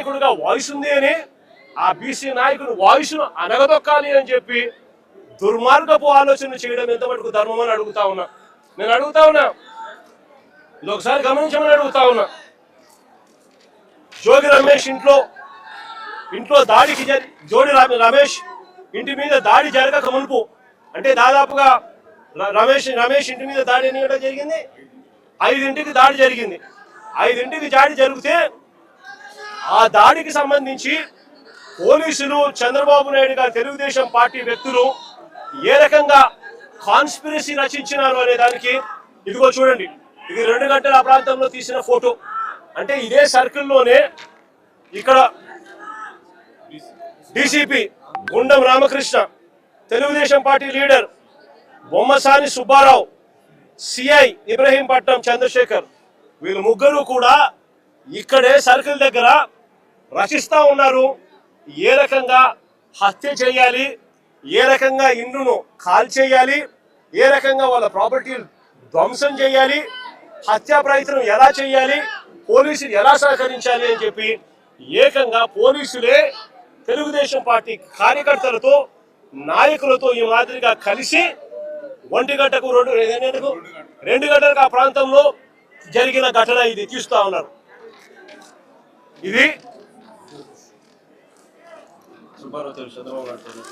నాయకుడిగా వాయిస్ ఉంది అని ఆ బీసీ నాయకుడు వాయిస్ను అనగదొక్కాలి అని చెప్పి దుర్మార్గపు ఆలోచన చేయడం ఎంతవరకు ధర్మం అని అడుగుతా ఉన్నా. నేను అడుగుతా ఉన్నా, ఇది ఒకసారి గమనించమని అడుగుతా ఉన్నా. జోగి రమేష్ ఇంట్లో దాడికి రమేష్ ఇంటి మీద దాడి జరగక మునుపు, అంటే దాదాపుగా రమేష్ ఇంటి మీద దాడి ఎన్ని గంటలకు జరిగింది? 5ంటికి దాడి జరిగింది. 5ంటికి దాడి జరిగితే ఆ దాడికి సంబంధించి పోలీసులు, చంద్రబాబు నాయుడు గారు, తెలుగుదేశం పార్టీ వ్యక్తులు ఏ రకంగా కాన్స్పిరసీ రచించినారు అనే దానికి ఇదిగో చూడండి. ఇది 2 గంటల ఆ ప్రాంతంలో తీసిన ఫోటో. అంటే ఇదే సర్కిల్లోనే ఇక్కడ DCP Gundam Ramakrishna, Telugu Desam party leader Bommasani Subbarao, CI Ibrahimpatnam Chandrasekhar, వీళ్ళు ముగ్గురు కూడా ఇక్కడే సర్కిల్ దగ్గర రచిస్తా ఉన్నారు. ఏ రకంగా హత్య చేయాలి, ఏ రకంగా ఇండ్లను కాల్చేయాలి, ఏ రకంగా వాళ్ళ ప్రాపర్టీలు ధ్వంసం చేయాలి, హత్యా ప్రయత్నం ఎలా చేయాలి, పోలీసులు ఎలా సహకరించాలి అని చెప్పి ఏకంగా పోలీసులే తెలుగుదేశం పార్టీ కార్యకర్తలతో, నాయకులతో ఈ మాదిరిగా కలిసి 1 గంటకు 2 గంటలకు ఆ ప్రాంతంలో జరిగిన ఘటన ఇది తీస్తా ఉన్నారు. ఇది సుబ్బారావు చంద్రబాబు నాయుడు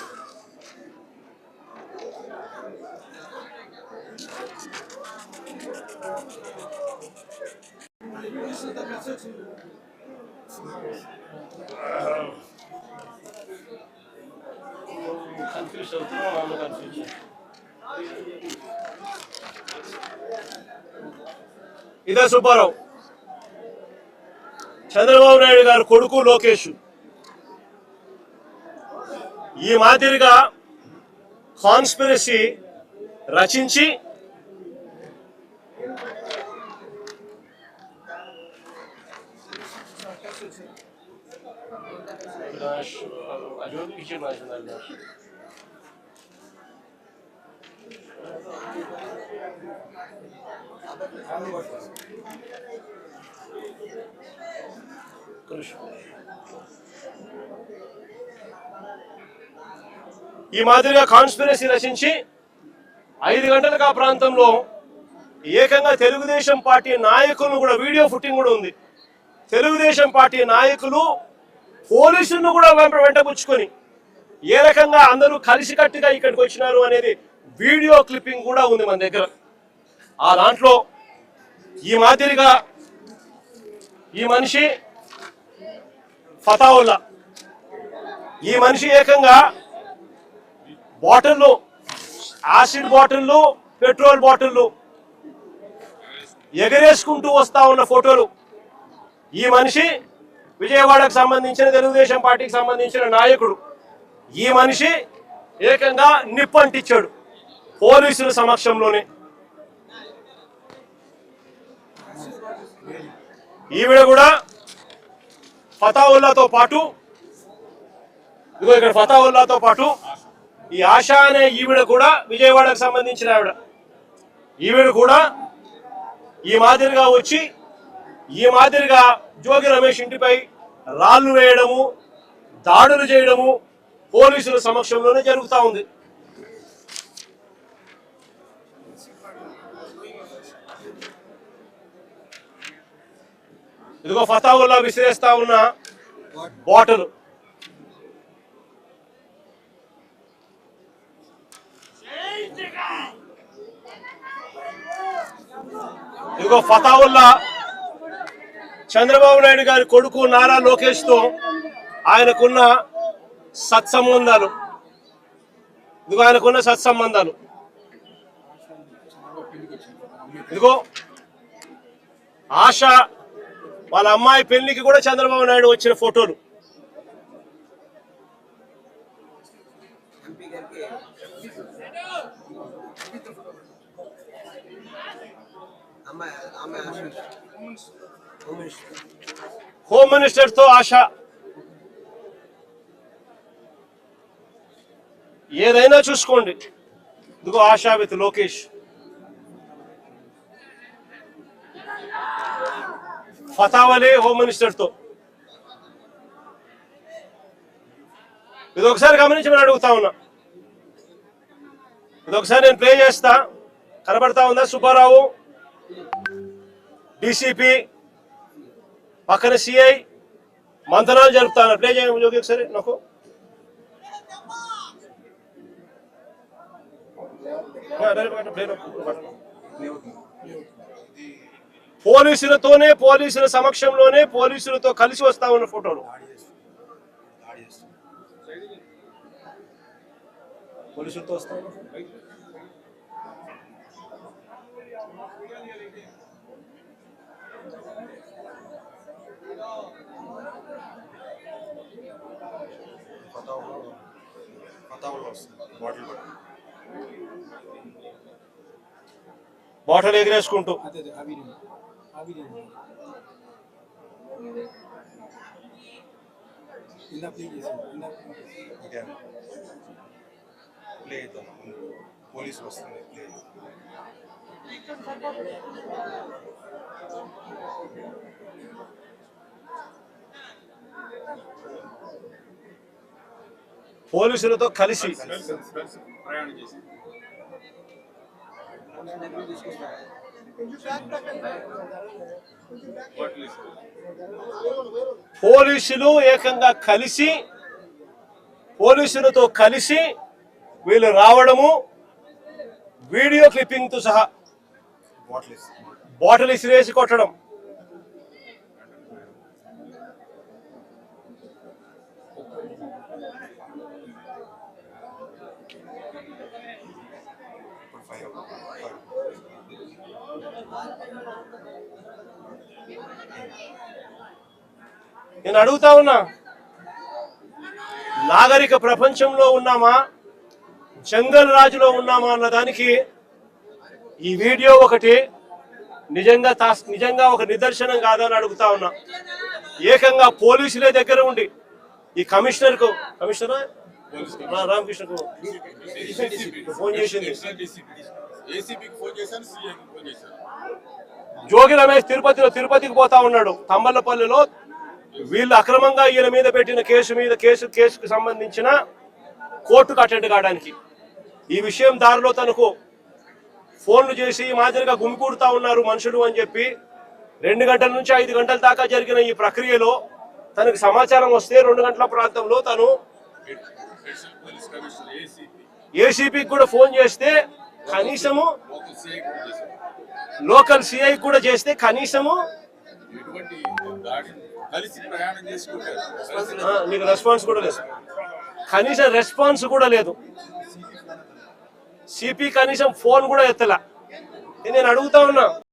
ఇదే సుబ్బారావు, చంద్రబాబు నాయుడు గారు కొడుకు లోకేష్. ఈ మాదిరిగా కాన్స్పిరసీ రచించి ఈ మాదిరిగా కాన్స్పిరసీ రచించి 5 గంటలకు ఆ ప్రాంతంలో ఏకంగా తెలుగుదేశం పార్టీ నాయకులను కూడా, వీడియో ఫుటేజ్ కూడా ఉంది, తెలుగుదేశం పార్టీ నాయకులు పోలీసులను కూడా వెంటబుచ్చుకొని ఏ రకంగా అందరూ కలిసికట్టుగా ఇక్కడికి వచ్చినారు అనేది వీడియో క్లిప్పింగ్ కూడా ఉంది మన దగ్గర. ఆ దాంట్లో ఈ మాదిరిగా ఈ మనిషి ఫతావుల్లా, ఈ మనిషి ఏకంగా బాటిళ్ళు, యాసిడ్ బాటిళ్ళు, పెట్రోల్ బాటిళ్ళు ఎగరేసుకుంటూ వస్తా ఉన్న ఫోటోలు. ఈ మనిషి విజయవాడకు సంబంధించిన తెలుగుదేశం పార్టీకి సంబంధించిన నాయకుడు. ఈ మనిషి ఏకంగా నిప్పంటించాడు పోలీసుల సమక్షంలోనే. ఈవిడ కూడా ఫతావుల్లాతో పాటు, ఇదిగో ఇక్కడ ఫతావుల్లాతో పాటు ఈ ఆశా అనే ఈవిడ కూడా విజయవాడకు సంబంధించిన ఆవిడ. ఈవిడ కూడా ఈ మాదిరిగా వచ్చి ఈ మాదిరిగా జోగి రమేష్ ఇంటిపై రాళ్లు వేయడము, దాడులు చేయడము పోలీసుల సమక్షంలోనే జరుగుతూ ఉంది. ఇదిగో ఫతావుల్లా విసిరేస్తా ఉన్న బాటలు. ఇదిగో ఫతావుల్లా చంద్రబాబు నాయుడు గారి కొడుకు నారా లోకేష్ తో ఆయనకున్న సత్సంబంధాలు. ఇదిగో ఆయనకున్న సత్సంబంధాలు. ఇదిగో ఆశ వాళ్ళ అమ్మాయి పెళ్లికి కూడా చంద్రబాబు నాయుడు వచ్చిన ఫోటోలు. హోమ్ మినిస్టర్ తో ఆశ. ఏదైనా చూసుకోండి. ఇదిగో ఆశా విత్ లోకేష్. ఫతావలే హోమ్ మినిస్టర్ తో. ఇది ఒకసారి గమనించమని అడుగుతా ఉన్నా. ఇది ఒకసారి నేను ప్లే చేస్తా. కనబడతా ఉందా? సుబ్బారావు డీసీపీ పక్కన సిఐ మంతనాలు జరుపుతాను. ప్లే చేయండి జోగి ఒకసారి నాకు. పోలీసుల సమక్షంలోనే పోలీసులతో కలిసి వస్తా ఉన్న ఫోటోలు. పోలీసులతో వస్తా ఉన్న బాటిల్ ఎగిరేసుకుంటూ పోలీసు వస్తుంది. పోలీసులతో కలిసి ప్రయాణం చేసి పోలీసులు ఏకంగా కలిసి పోలీసులతో కలిసి వీళ్ళు రావడము, వీడియో క్లిప్పింగ్ తో సహా బాటిల్ ఇసిరేసి కొట్టడం. నేను అడుగుతా ఉన్నా, నాగరిక ప్రపంచంలో ఉన్నామా, జంగల్ రాజులో ఉన్నామా అన్న దానికి ఈ వీడియో ఒకటి నిజంగా ఒక నిదర్శనం కాదని అడుగుతా ఉన్నా. ఏకంగా పోలీసులే దగ్గర ఉండి ఈ కమిషనర్ రామకృష్ణకు ఫోన్ చేసింది. జోగి రమేష్ తిరుపతికి పోతా ఉన్నాడు. తంబలపల్లిలో వీళ్ళు అక్రమంగా ఈయన మీద పెట్టిన కేసుకు సంబంధించిన కోర్టుకు అటెండ్ కావడానికి ఈ విషయం దారిలో తనకు ఫోన్లు చేసి మాదిరిగా గుమికూడుతా ఉన్నారు మనుషులు అని చెప్పి 2 గంటల నుంచి 5 గంటల దాకా జరిగిన ఈ ప్రక్రియలో తనకు సమాచారం వస్తే 2 గంటల ప్రాంతంలో తను ఏసీపీకి కూడా ఫోన్ చేస్తే కనీసము లోకల్ సిఐ కూడా చేస్తే కనీసము నీకు రెస్పాన్స్ కూడా లేదు. కనీసం రెస్పాన్స్ కూడా లేదు. సిపి కనీసం ఫోన్ కూడా ఎత్తలా. నేను అడుగుతా ఉన్నా.